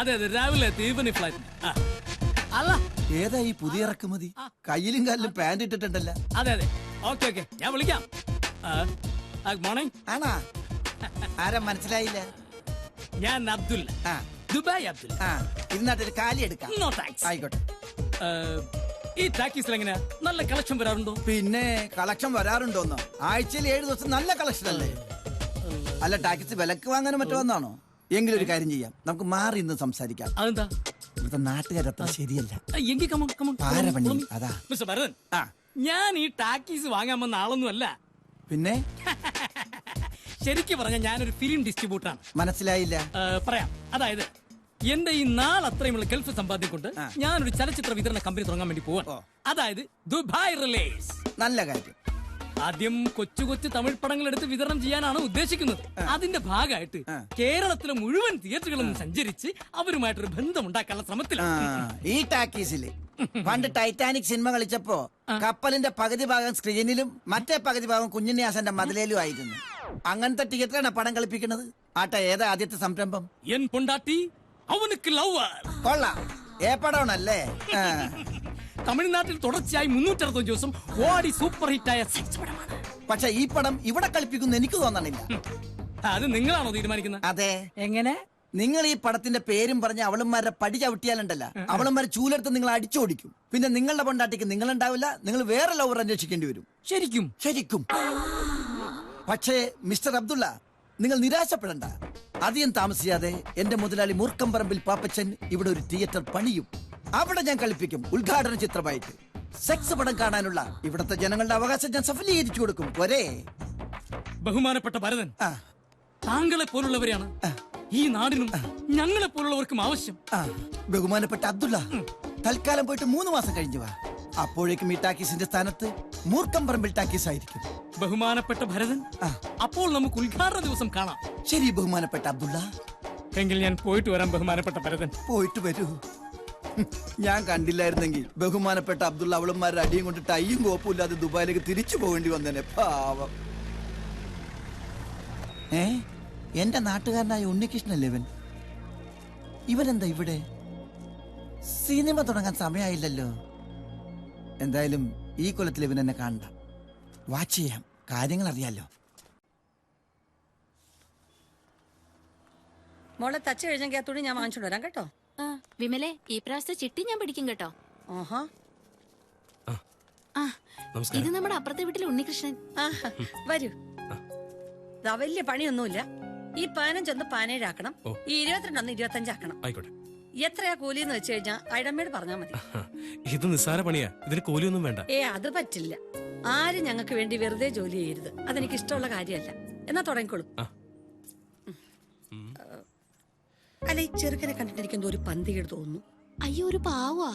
അതെ അതെ, രാവിലെ ഈവനിങ് ഫ്ലൈറ്റ്. അല്ല, ഏതാ ഈ പുതിയ ഇറക്കുമതി? കയ്യിലും കാലിലും പാന്റ് ഇട്ടിട്ടുണ്ടല്ല. അതെ അതെ, ഓക്കെ ഓക്കെ, ഞാൻ വിളിക്കാം. Good morning. ആണാ? ആരാ മനസ്സിലായില്ല? ഞാൻ അബ്ദുല്ല, ദുബായ് അബ്ദുല്ല. ഇരുന്നാട്ടൊരു കാലി എടുക്കാം. No thanks. ആയിക്കോട്ടെ. ഈ ടാക്കീസിൽ എങ്ങനെയാ, നല്ല കളക്ഷൻ വരാറുണ്ടോ? പിന്നെ കളക്ഷൻ വരാറുണ്ടോന്നോ? ആഴ്ചയിൽ 7 ദിവസം നല്ല കളക്ഷൻ അല്ലേ? അല്ല, ടാക്സി വിലക്ക് വാങ്ങാനും മറ്റോ വന്നാണോ? എങ്കിലും ഒരു കാര്യം ചെയ്യാം, നമുക്ക് മാറി ഇന്ന് സംസാരിക്കാം. അതെന്താ? ഇവിടുത്തെ നാട്ടുകാരത്ര ശരിയല്ല. എങ്കിൽ അതാ മിസ്റ്റർ ഭരതൻ, ഞാൻ ഈ ടാക്കീസ് വാങ്ങാൻ വന്ന ആളൊന്നും അല്ല. പിന്നെ ശരിക്കും പറഞ്ഞ ഞാനൊരു ഫിലിം ഡിസ്ട്രിബ്യൂട്ടറാണ്. മനസ്സിലായില്ല. പറയാം. അതായത് എന്റെ ഈ അത്രയുമുള്ള ഗൾഫ് സമ്പാദ്യം കൊണ്ട് ഞാനൊരു ചലച്ചിത്ര വിതരണ കമ്പനി തുടങ്ങാൻ വേണ്ടി പോവാ. അതായത് ദുബായ് റിലീസ്. നല്ല കാര്യം. ആദ്യം കൊച്ചു കൊച്ചു തമിഴ് പടങ്ങൾ എടുത്ത് വിതരണം ചെയ്യാനാണ് ഉദ്ദേശിക്കുന്നത്. അതിന്റെ ഭാഗമായിട്ട് കേരളത്തിലെ മുഴുവൻ തിയേറ്ററുകളും സഞ്ചരിച്ച് അവരുമായിട്ടൊരു ബന്ധമുണ്ടാക്കാനുള്ള ശ്രമത്തിലാണ്. ഈ ടാക്കീസില് പണ്ട് ടൈറ്റാനിക് സിനിമ കളിച്ചപ്പോ കപ്പലിന്റെ പകുതി ഭാഗം സ്ക്രീനിലും മറ്റേ പകുതി ഭാഗം കുഞ്ഞിന്യാസന്റെ മതിലേലും ആയിരുന്നു. അങ്ങനത്തെ തിയേറ്ററാണ് പടം കളിപ്പിക്കുന്നത്. ആട്ടെ, ഏതാ ആദ്യത്തെ സംരംഭം? എൻ പൊണ്ടാട്ടി അവനുക്ക് ലവർ. കൊള്ളാം. ഏപ്പടമാണല്ലേ? തമിഴ്നാട്ടിൽ തുടർച്ചയായി 365 ദിവസം ഓടി സൂപ്പർ ഹിറ്റായ സെക്സ് പടമാണ്. പക്ഷെ ഈ പടം ഇവിടെ കളിപ്പിക്കുന്നു എനിക്ക് തോന്നണില്ല. അത് നിങ്ങളാണോ തീരുമാനിക്കുന്നത്? അതെ. എങ്ങനെ? നിങ്ങൾ ഈ പടത്തിന്റെ പേരും പറഞ്ഞ് അവളന്മാരുടെ പടി ചവിട്ടിയാലുണ്ടല്ല, അവളന്മാരെ ചൂലെടുത്ത് നിങ്ങൾ അടിച്ചോടിക്കും. പിന്നെ നിങ്ങളുടെ പൊണ്ടാട്ടിക്ക് നിങ്ങളുണ്ടാവില്ല, നിങ്ങൾ വേറെ ലവർ അന്വേഷിക്കേണ്ടി വരും. ശരിക്കും? ശരിക്കും. പക്ഷേ മിസ്റ്റർ അബ്ദുള്ള, നിങ്ങൾ നിരാശപ്പെടണ്ട. അധികം താമസിയാതെ എന്റെ മുതലാളി മൂർക്കമ്പറമ്പിൽ പാപ്പച്ചൻ ഇവിടെ ഒരു തിയേറ്റർ പണിയും. അവിടെ ഞാൻ കളിപ്പിക്കും ഉദ്ഘാടന ചിത്രമായിട്ട്. സെക്സ് പടം കാണാനുള്ള ഇവിടുത്തെ ജനങ്ങളുടെ അവകാശം ഞാൻ സഫലീകരിച്ചു കൊടുക്കും. ഒരേ ബഹുമാനപ്പെട്ട ഭരതൻ, താങ്കളെ പോലുള്ളവരെയാണ് ഈ നാടിനും ഞങ്ങളെ പോലുള്ളവർക്കും ആവശ്യം. ബഹുമാനപ്പെട്ട അബ്ദുള്ള, തൽക്കാലം പോയിട്ട് 3 മാസം കഴിഞ്ഞു വാ. അപ്പോഴേക്കും ഈ ടാക്കീസിന്റെ സ്ഥാനത്ത് മൂർക്കമ്പറമ്പിൽ ടാക്കീസ് ആയിരിക്കും. ബഹുമാനപ്പെട്ട ഭരതൻ, അപ്പോൾ നമുക്ക് ഉദ്ഘാടന ദിവസം കാണാം. ശരി ബഹുമാനപ്പെട്ട അബ്ദുള്ള. എങ്കിൽ ഞാൻ പോയിട്ട് വരാം ബഹുമാനപ്പെട്ട ഭരതൻ. പോയിട്ട് വരൂ. ഞാൻ കണ്ടില്ലായിരുന്നെങ്കിൽ ബഹുമാനപ്പെട്ട അബ്ദുള്ള അവളന്മാരുടെ അടിയും കൊണ്ട് ടൈയും കോപ്പും ഇല്ലാതെ ദുബായിലേക്ക് തിരിച്ചു പോകേണ്ടി വന്നേനെ. പാവം. എന്റെ നാട്ടുകാരനായ ഉണ്ണികൃഷ്ണല്ലേ ഇവൻ? ഇവനെന്താ ഇവിടെ? സിനിമ തുടങ്ങാൻ സമയമായില്ലല്ലോ. എന്തായാലും ഈ കൊല്ലത്തിൽ ഇവൻ എന്നെ കാണണ്ട. വാച്ച് ചെയ്യാം, കാര്യങ്ങൾ അറിയാലോ. മോളെ തച്ച് കഴിഞ്ഞെങ്കിൽ ആ തുണി ഞാൻ വാങ്ങിച്ചോണ്ട് വരാം കേട്ടോ. വിമലെ, ഈ പ്രാവശ്യത്തെ ചിട്ടി ഞാൻ പിടിക്കും കേട്ടോ. ഇത് നമ്മുടെ അപ്പുറത്തെ വീട്ടിലെ ഉണ്ണികൃഷ്ണൻ. വരൂ. വലിയ പണിയൊന്നുമില്ല. ഈ 15 17 ആക്കണം, ഈ 22 25 ആക്കണം. എത്രയാ കൂലിന്ന് വെച്ച് കഴിഞ്ഞാ ഐഡമ്മയോട് പറഞ്ഞാ മതി. ഇത് നിസ്സാര പണിയാ, ഇതിന് കൂലിയൊന്നും വേണ്ട. അത് പറ്റില്ല. ആരും ഞങ്ങൾക്ക് വേണ്ടി വെറുതെ ജോലി ചെയ്യരുത്. അതെനിക്ക് ഇഷ്ടമുള്ള കാര്യമല്ല. എന്നാ തുടങ്ങിക്കോളൂ. അല്ല, ഈ ചെറുക്കനെ കണ്ടിട്ട് എനിക്ക് എന്തോ ഒരു പന്തികേട് തോന്നുന്നു. അയ്യോ, ഒരു പാവാ.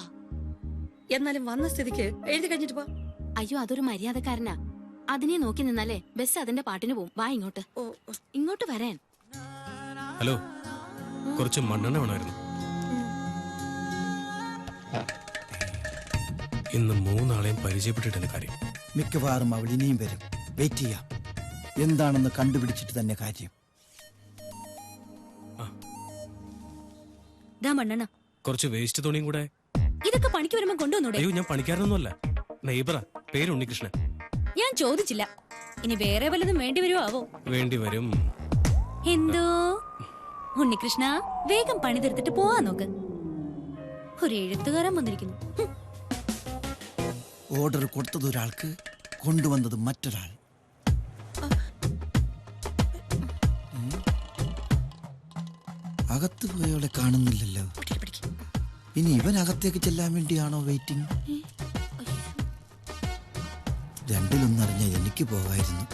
എന്നാലും വന്ന സ്ഥിതിക്ക് എഴുതി കഴിഞ്ഞിട്ട് പോ. അയ്യോ, അതൊരു മര്യാദക്കാരനാ. അതിനെ നോക്കി നിന്നാലേ ബസ് അതിന്റെ പാട്ടിന് പോവും. വാ ഇങ്ങോട്ട്. ഇങ്ങോട്ട് വരാൻ. ഹലോ, കുറച്ച് മണ്ണെണ്ണ വേണമായിരുന്നു. ഇന്ന് 3 ആളെയും പരിചയപ്പെട്ടിട്ടെന്നെ കാര്യം. മിക്കവാറും അവൾ ഇനിയും വരും. വെയിറ്റ് ചെയ്യാം. എന്താണെന്ന് കണ്ടുപിടിച്ചിട്ട് തന്നെ കാര്യം. മണ്ണെണ്ണ, കുറച്ച് വേസ്റ്റ് തുണിയും കൂടെ. ഇതൊക്കെ പണിക്ക് വരുമ്പോ കൊണ്ടുവന്നൂടെ? അയ്യോ, ഞാൻ പണിക്കാരനൊന്നുമല്ല, നെയ്ബറാ. പേര് ഉണ്ണികൃഷ്ണൻ. ഞാൻ ചോദിച്ചില്ല. ഇനി വേറെ വല്ലതും വേണ്ടി വരുമോ ആവോ? വേണ്ടി വരും. എന്തോ ഉണ്ണികൃഷ്ണ, വേഗം പണി തീർത്തിട്ട് പോവാ നോക്ക്. ഒരു എഴുത്തുകാരൻ വന്നിരിക്കുന്നു. ഓർഡർ കൊടുത്തത് ഒരാൾക്ക്, കൊണ്ടുവന്നത് മറ്റൊരാൾ. അകത്ത് പോയവളെ കാണുന്നില്ലല്ലോ. ഇനി ഇവൻ അകത്തേക്ക് ചെല്ലാൻ വേണ്ടിയാണോ വെയിറ്റിംഗ്? രണ്ടിലൊന്നറിഞ്ഞ എനിക്ക് പോകായിരുന്നു.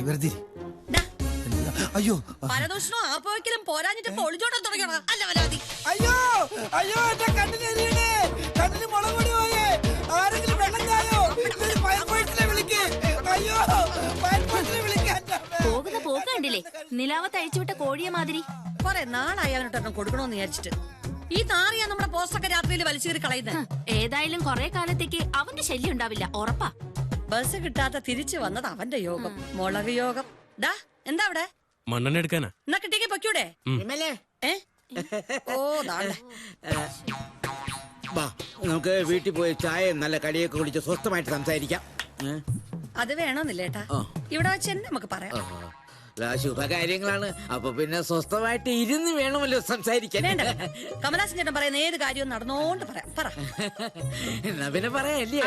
വെറുതെ അയ്യോ പരദൂഷണോ ആപ്പോഴെങ്കിലും പോരാഞ്ഞിട്ട് പൊളിച്ചോടാൻ തുടങ്ങിയോ? അല്ല വരാതി. അയ്യോ അയ്യോ, എന്റെ കണ്ണിന് മുളക് പൊടി പോയേ. ആരെങ്കിലും വെള്ളം ചായോ? വിളിക്ക്. അയ്യോ, പോകുന്ന പോക്ക് കണ്ടില്ലേ? നിലാവത്ത് അഴിച്ചുവിട്ട കോഴിയെ മാതിരി. കൊറേ നാളായി അവനോട്ടൊന്നും കൊടുക്കണോന്ന് വിചാരിച്ചിട്ട്. ഈ നാറിയാ നമ്മുടെ പോസ്റ്റൊക്കെ രാത്രിയിൽ വലിച്ചേറി കളയുന്നത്. ഏതായാലും കൊറേ കാലത്തേക്ക് അവന്റെ ശല്യം ഉണ്ടാവില്ല, ഉറപ്പാ. ബസ് കിട്ടാത്ത തിരിച്ചു വന്നത് അവന്റെ യോഗം, മുളക് യോഗം. ഡാ എന്താ അവിടെ? മണ്ണെണ്ണ എടുക്കാനാ. എന്നാ കിട്ടിക്ക് പൊക്കൂടെ? വിമലേ, ഏ ഓ ദാണ്ടെ. വാ നമുക്ക് വീട്ടിൽ പോയി ചായ നല്ല കടിയൊക്കെ കുടിച്ച് സ്വസ്ഥമായിട്ട് സംസാരിക്കാം. അത് വേണമെന്നില്ലേട്ടാ, ഇവിടെ വെച്ച് തന്നെ നമുക്ക് പറയാം. ശുഭകാര്യങ്ങളാണ്, അപ്പൊ പിന്നെ സ്വസ്ഥമായിട്ട് ഇരുന്ന് വേണമല്ലോ സംസാരിക്കാൻ. വേണ്ട, കമലാസൻ ചേട്ടൻ പറയുന്ന ഏത് കാര്യവും നടന്നോണ്ട് പറയാം. പറ. എന്നാ പിന്നെ പറയാല്ലേ.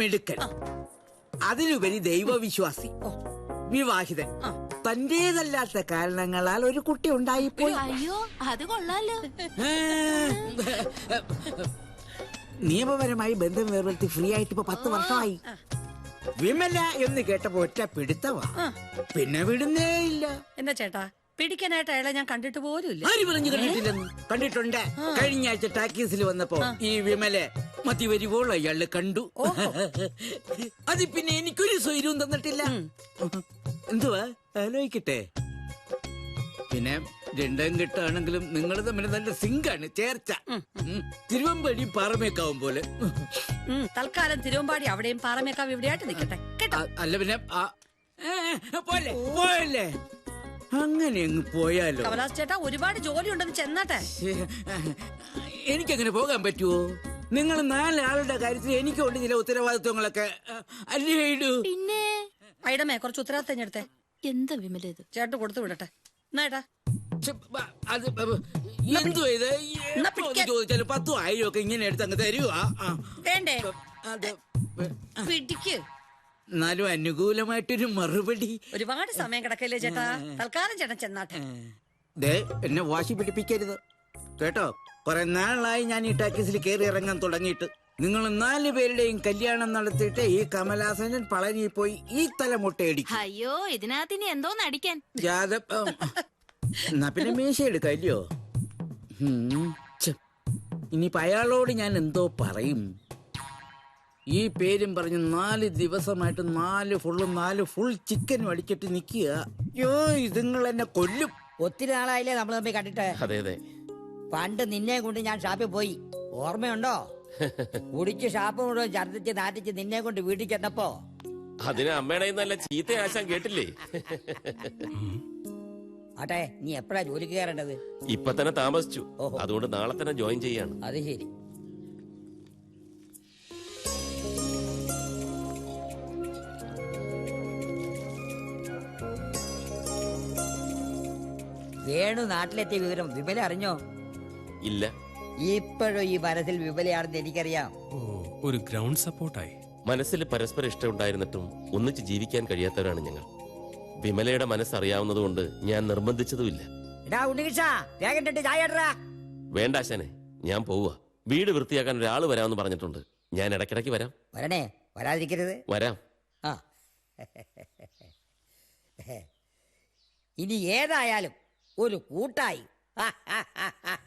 മിടുക്കൻ, അതിലുപരി ദൈവവിശ്വാസി, വിവാഹിതൻ, തന്റേതല്ലാത്ത കാരണങ്ങളാൽ ഒരു കുട്ടി ഉണ്ടായിപ്പോയി. അയ്യോ അത് കൊള്ളാലോ. നിയമപരമായി ബന്ധം വേർപെടുത്തി ഫ്രീ ആയിട്ട് ഇപ്പൊ 10 വർഷമായി. വിമല എന്ന് കേട്ടപ്പോ ഒറ്റ പിടുത്തവാ, പിന്നെ വിടുന്നേ ഇല്ല. എന്താ ചേട്ടാ, പിടിക്കാനായിട്ട് അയാളെ ഞാൻ കണ്ടിട്ട് പോലും ഇല്ല. ആര് പറഞ്ഞു കണ്ടിട്ടില്ലെന്ന്? കണ്ടിട്ടുണ്ട്. കഴിഞ്ഞ ആഴ്ച ടാക്കീസിൽ വന്നപ്പോ ഈ വിമലെ മതി വരുവോൾ അയാള് കണ്ടു. അത് പിന്നെ എനിക്കൊരു സ്വൈര്യവും തന്നിട്ടില്ല. എന്തുവാ ആലോചിക്കട്ടെ. പിന്നെ രണ്ടും കിട്ടാണെങ്കിലും നിങ്ങൾ തമ്മിൽ നല്ല സിങ്കാണ്, ചേർച്ച. തിരുവമ്പാടി പാറമേക്കാവും പോലെ. തൽക്കാലം തിരുവമ്പാടി അവിടെയും പാറമേക്കാവ് ഇവിടെയായിട്ട് നിൽക്കട്ടെ കേട്ടോ. അല്ല പിന്നെ പോലെ പോയല്ലേ, അങ്ങനെ അങ്ങ് പോയാലോ. കമലാസ് ചേട്ടാ, ഒരുപാട് ജോലി ഉണ്ടെന്ന് ചെന്നാട്ടെ. എനിക്കങ്ങനെ പോകാൻ പറ്റുമോ? നിങ്ങൾ 4 ആളുടെ കാര്യത്തിൽ എനിക്കുണ്ട് ചില ഉത്തരവാദിത്വങ്ങളൊക്കെ അല്ലേ ഇടൂ. പിന്നെ ഐഡമേ കുറച്ച് ഉത്തരവാദിത്തം എടുത്തേ. എന്താ വിമല ഇത്? ചേട്ടൻ കൊടുത്തു വിടട്ടെ. എന്നാ അത് എന്തോ ഇത് ചോദിച്ചാലും 10,000 1000 ഒക്കെ ഇങ്ങനെ എടുത്ത് അങ്ങ് തരുവാ. വേണ്ടേ? അത് പിടിക്ക്. എന്നാലും അനുകൂലമായിട്ടൊരു മറുപടി. ഒരുപാട് സമയം കിടക്കല്ലേ ചേട്ടാ, തൽക്കാലം ചേട്ടൻ ചെന്നാട്ടെ. ദേ എന്നെ വാശി പിടിപ്പിക്കരുത് കേട്ടോ. കുറെ നാളായി ഞാൻ ഈ ടാക്കീസിൽ കയറി ഇറങ്ങാൻ തുടങ്ങിയിട്ട്. നിങ്ങൾ 4 പേരുടെയും കല്യാണം നടത്തിയിട്ട് ഈ കമലാസനൻ പളനി പോയി ഈ തലമുട്ടയടിക്കും. അയ്യോ ഇതിനകത്ത് ഇനി എന്തോന്ന് അടിക്കാൻ. എന്നാ പിന്നെ മീശ എടുക്കല്ലോ. ഇനിയിപ്പോ അയാളോട് ഞാൻ എന്തോ പറയും. ഈ പേരും പറഞ്ഞ് 4 ദിവസമായിട്ട് 4 ഫുൾ ചിക്കനും അടിച്ചിട്ട് നിക്കുക. അയ്യോ ഇതുങ്ങൾ എന്നെ കൊല്ലും. ഒത്തിരി നാളായില്ലേ നമ്മൾ തമ്മിൽ കണ്ടിട്ട്. അതെ അതെ, പണ്ട് നിന്നെ കൊണ്ട് ഞാൻ ഷാപ്പിൽ പോയി, ഓർമ്മയുണ്ടോ? കുടിച്ച് ഷാപ്പ് മുഴുവൻ ഛർദിച്ച് നാറ്റിച്ച് നിന്നെ കൊണ്ട് വീട്ടിൽ ചെന്നപ്പോ അതിന് അമ്മയുടെ നല്ല ചീത്ത ആശാൻ കേട്ടില്ലേ? ആട്ടെ, നീ എപ്പോഴാ ജോലിക്ക് കയറേണ്ടത്? ഇപ്പൊ തന്നെ താമസിച്ചു, അതുകൊണ്ട് നാളെ തന്നെ ജോയിൻ ചെയ്യാണ്. അത് ശരി. വേണു നാട്ടിലെത്തിയ വിവരം വിമല അറിഞ്ഞോ? ഇല്ല. ഇപ്പോഴും ഈ മനസ്സിൽ വിമലയാണെന്ന് എനിക്കറിയാം. ഒരു ഗ്രൗണ്ട് സപ്പോർട്ടായി. മനസ്സിൽ പരസ്പരം ഇഷ്ടമുണ്ടായിരുന്നിട്ടും ഒന്നിച്ച് ജീവിക്കാൻ കഴിയാത്തവരാണ് ഞങ്ങൾ. വിമലയുടെ മനസ്സറിയാവുന്നതുകൊണ്ട് ഞാൻ നിർബന്ധിച്ചതുമില്ല. വേണ്ട ആശാനെ, ഞാൻ പോവുക. വീട് വൃത്തിയാക്കാൻ ഒരാൾ വരാമെന്ന് പറഞ്ഞിട്ടുണ്ട്. ഞാൻ ഇടയ്ക്കിടയ്ക്ക് വരാം. വരണേ, വരാതിരിക്കരുത്. വരാം. ഇനി ഏതായാലും ഒരു കൂട്ടായി.